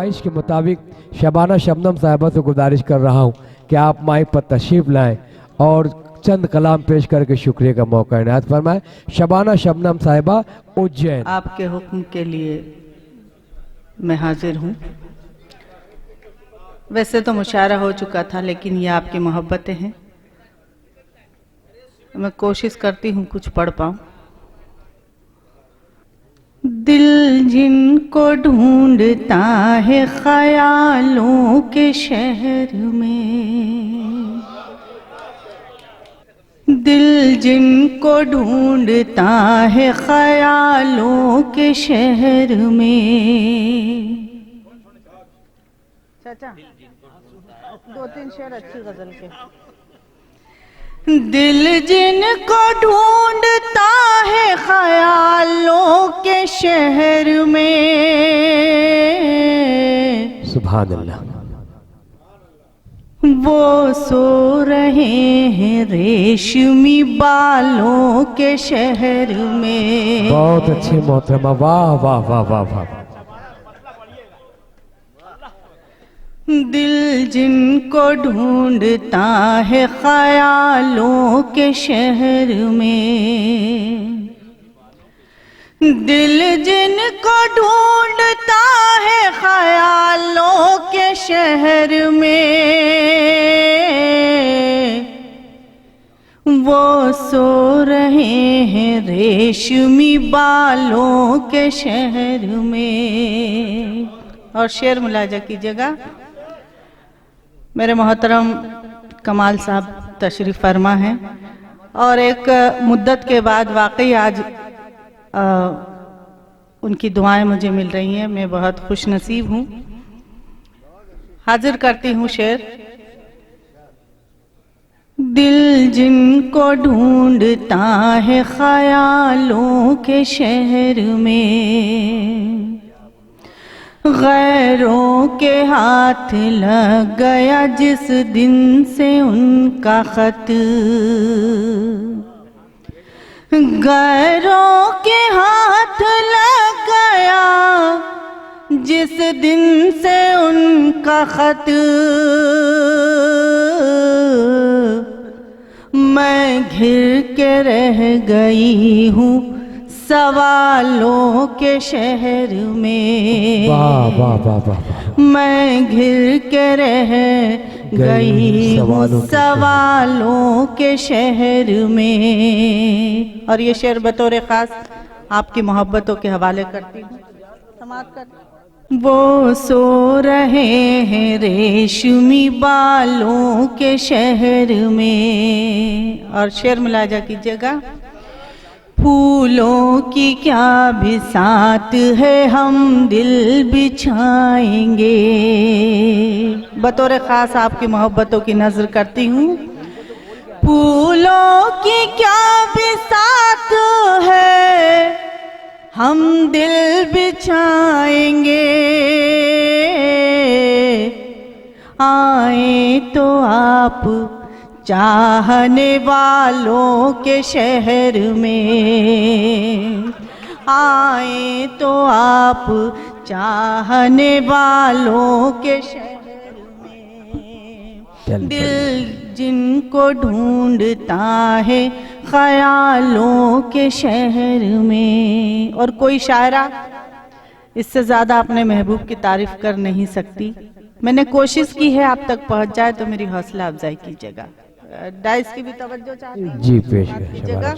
ख्वाहिश के मुताबिक शबाना शबनम साहिबा से गुजारिश कर रहा हूँ कि आप माइक पर तशरीफ लाएं और चंद कलाम पेश करके शुक्रिया का मौका इनायत फरमाएं। शबाना शबनम साहिबा, उज्जैन। आपके हुक्म के लिए मैं हाजिर हूँ। वैसे तो मुशायरा हो चुका था, लेकिन ये आपकी मोहब्बतें हैं, मैं कोशिश करती हूँ कुछ पढ़ पाऊँ। दिल जिनको ढूंढता है ख्यालों के शहर में, दिल जिनको ढूंढता है ख्यालों के शहर में। चाचा 2-3 शेर अच्छी गजल के। दिल जिनको ढूंढता है ख्यालों के शहर में, सुभान अल्लाह। वो सो रहे हैं रेशमी बालों के शहर में। बहुत अच्छी मोहतरमा, वाह वाह वाह वाह वाह। दिल जिनको ढूंढता है ख्यालों के शहर में, दिल जिनको ढूंढता है ख्यालों के शहर में, वो सो रहे हैं रेशमी बालों के शहर में। और शेर मुलाजा कीजिएगा। मेरे मोहतरम कमाल साहब तशरीफ़ फरमा हैं और एक मुद्दत के बाद वाकई आज उनकी दुआएं मुझे मिल रही हैं। मैं बहुत खुश नसीब हूँ। हाजिर करती हूँ शेर। दिल जिनको ढूंढता है ख्यालों के शहर में, गैरों के हाथ लग गया जिस दिन से उनका खत, गैरों के हाथ लग गया जिस दिन से उनका खत, मैं घिर के रह गई हूँ सवालों के शहर में। वाह वाह वाह वाह। मैं घिर के रह गई हूँ सवालों के शहर में। और ये शेर बतौर ख़ास आपकी मोहब्बतों के हवाले करती हूँ। समाप्त कर। वो सो रहे हैं रेशमी बालों के शहर में। और शेर मुलाजा कीजिएगा। फूलों की क्या बिसात है हम दिल बिछाएंगे। बतौर ख़ास आपकी मोहब्बतों की नज़र करती हूँ। फूलों की क्या बिसात है हम दिल बिछाएंगे, आए तो आप चाहने वालों के शहर में, आए तो आप चाहने वालों के शहर में। दिल जिनको ढूंढता है ख्यालों के शहर में। और कोई शायरा इससे ज़्यादा अपने महबूब की तारीफ कर नहीं सकती। मैंने कोशिश की है आप तक पहुंच जाए, तो मेरी हौसला अफजाई कीजिएगा। डाइस की भी तवज्जो चाहती हूं। जी पेश कीजिएगा।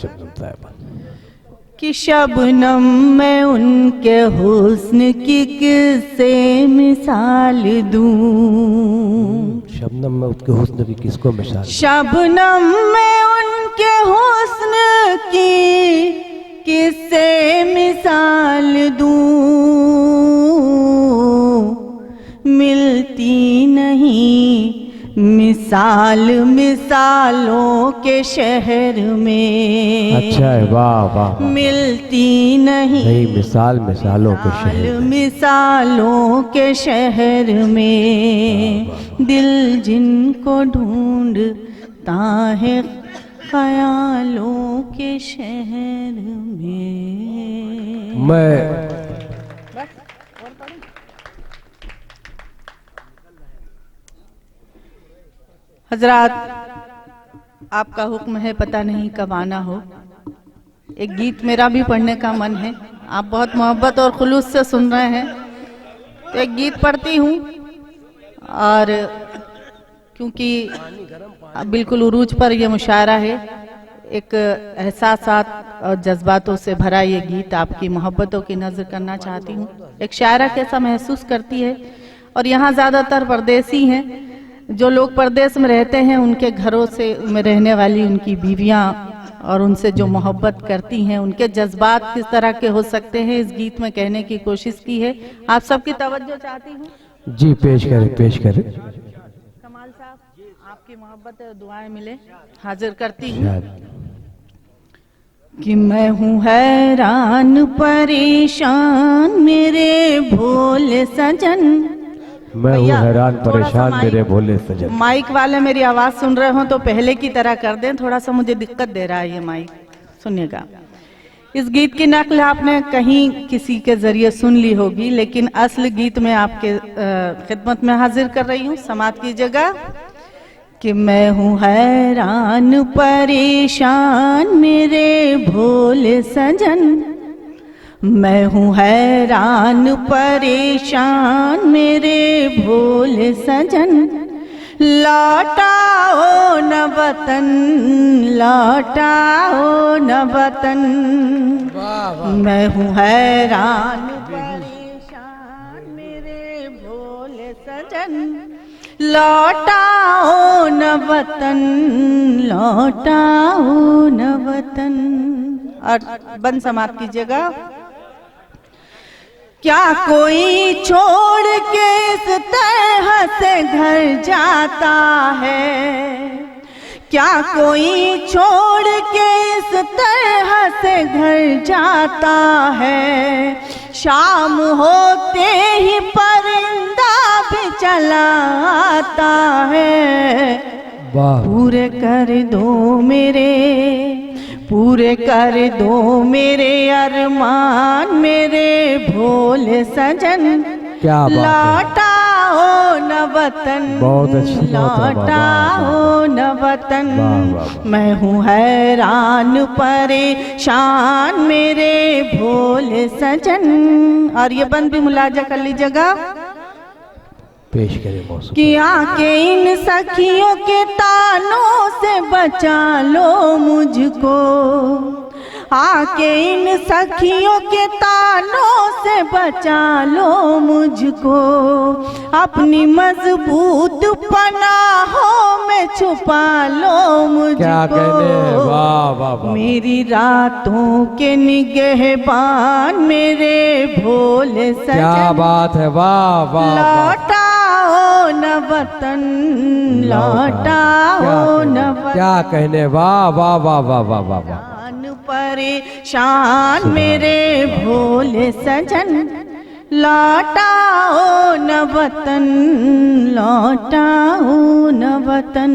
कि शबनम मैं उनके हुस्न की किससे मिसाल दूं। शबनम में उसके हुस्न की किसको मिसाल? शबनम मैं उनके हुस्न की किससे मिसाल दूं, मिलती नहीं मिसाल मिसालों के शहर में। अच्छा है, वाह वाह। मिलती नहीं मिसाल मिसालों के शहर में, मिसालों के शहर में। दिल जिनको ढूंढता है ख्यालों के शहर में। मैं हजरात, आपका हुक्म है, पता नहीं कब आना हो। एक गीत मेरा भी पढ़ने का मन है, आप बहुत मोहब्बत और खुलूस से सुन रहे हैं तो एक गीत पढ़ती हूँ। और क्योंकि बिल्कुल उरूज पर यह मुशायरा है, एक एहसासात और जज्बातों से भरा ये गीत आपकी मोहब्बतों की नज़र करना चाहती हूँ। एक शायरा कैसा महसूस करती है। और यहाँ ज़्यादातर परदेसी हैं, जो लोग परदेश में रहते हैं उनके घरों से में रहने वाली उनकी बीवियाँ और उनसे जो मोहब्बत करती हैं, उनके जज्बात किस तरह के हो सकते हैं, इस गीत में कहने की कोशिश की है। आप सबकी तवज्जो चाहती हूँ। जी पेश करें, पेश करें। कमाल साहब, आपकी मोहब्बत और दुआएं मिले, हाजिर करती हूँ कि मैं हूँ हैरान परेशान मेरे भोले सजन। मैं हूँ हैरान परेशान मेरे भोले सजन। माइक वाले मेरी आवाज सुन रहे हो तो पहले की तरह कर दें, थोड़ा सा मुझे दिक्कत दे रहा है ये माइक। सुनिएगा, इस गीत की नकल आपने कहीं किसी के जरिए सुन ली होगी, लेकिन असली गीत में आपके खिदमत में हाजिर कर रही हूँ। समात कीजिएगा कि मैं हूँ हैरान परेशान मेरे भोले सजन। मैं हूँ हैरान परेशान मेरे भोले सजन। लौटाओ न वतन, लौटाओ न वतन। मैं हूँ हैरान परेशान मेरे भोले सजन। लौटाओ न वतन, लौटाओ न वतन। और बंद समाप्त कीजिएगा। क्या कोई छोड़ के इस तरह से घर जाता है? क्या कोई छोड़ के इस तरह से घर जाता है? शाम होते ही परिंदा भी चला आता है। पूरे कर दो मेरे, पूरे कर दो मेरे अरमान मेरे भोले सजन। क्या बात है। लौटाओ न वतन, बहुत अच्छी लौटाओ न वतन। मैं हूँ हैरान परेशान मेरे भोले सजन। और ये बंद भी मुलाजा कर लीजिएगा। पेश करें मौसम कि आके इन सखियों के तानों से बचा लो मुझको। आके इन सखियों के तानों से बचा लो मुझको। अपनी मजबूत पनाहों में छुपा लो मुझको। क्या कहने, वाह वाह वाह। मेरी रातों के निगहबान मेरे भोले सजन। क्या बात है, वाह वाह। लौटाओ न वतन, लौटाओ न वतन। क्या कहने, वाह वाह वाह वाह वाह वाह वाह। परेशान मेरे भोले सजन। लौटाओ न वतन, लौटाओ न वतन।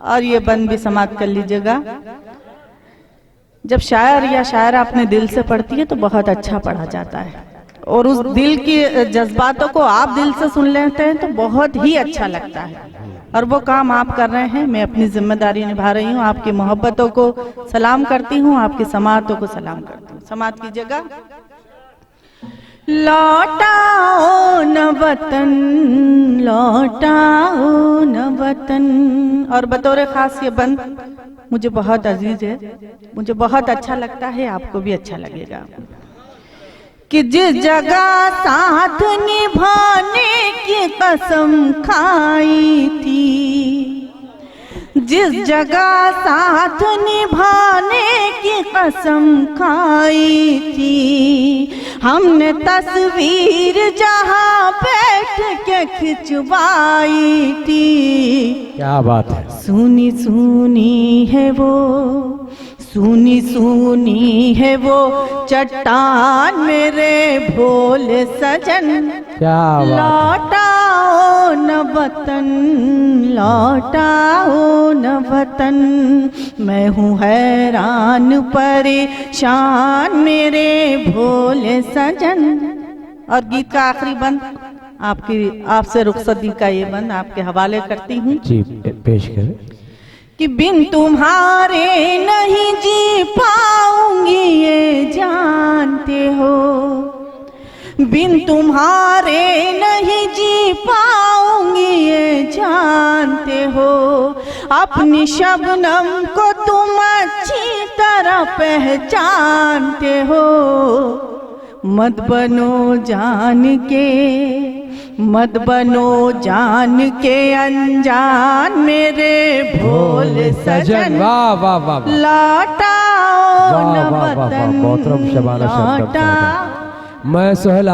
और ये बंद भी समाप्त कर लीजिएगा। जब शायर या शायरा अपने दिल से पढ़ती है तो बहुत अच्छा पढ़ा जाता है, और उस दिल के जज्बातों को आप दिल से सुन लेते हैं तो बहुत ही अच्छा लगता है। और वो काम आप कर रहे हैं। मैं अपनी जिम्मेदारी निभा रही हूँ। आपकी मोहब्बतों को सलाम करती हूँ, आपकी समातों को सलाम करती हूँ। समात कीजिएगा। लौटाओ न वतन, लौटाओ न वतन। और बतौर खास ये बंद मुझे बहुत अजीज है, मुझे बहुत अच्छा लगता है, आपको भी अच्छा लगेगा। कि जिस जगह साथ निभाने की कसम खाई थी, जिस जगह साथ निभाने की कसम खाई थी, हमने तस्वीर जहां बैठ के खिंचवाई थी। क्या बात है। सुनी सुनी है वो, सुनी सुनी है वो चट्टान मेरे भोले सजन। क्या बात। लौटाओ न वतन, लौटाओ न वतन। मैं हूँ हैरान परेशान मेरे भोले सजन। और गीत का आखिरी बंद आपकी आपसे रुखसती का ये बंद आपके हवाले करती हूँ जी पेश करें। कि बिन तुम्हारे नहीं जी पाऊंगी ये जानते हो, बिन तुम्हारे नहीं जी पाऊंगी ये जानते हो, अपनी शबनम को तुम अच्छी तरह पहचानते हो, मत बनो जान के, मत बनो जान के अनजान मेरे भोले सजन, वाह वाह वाह वाह लौटाओ वाह न वाह वाह वाह वतन मोहतरम शबाना शबनम लौटा। साहिबा। मैं सोहेल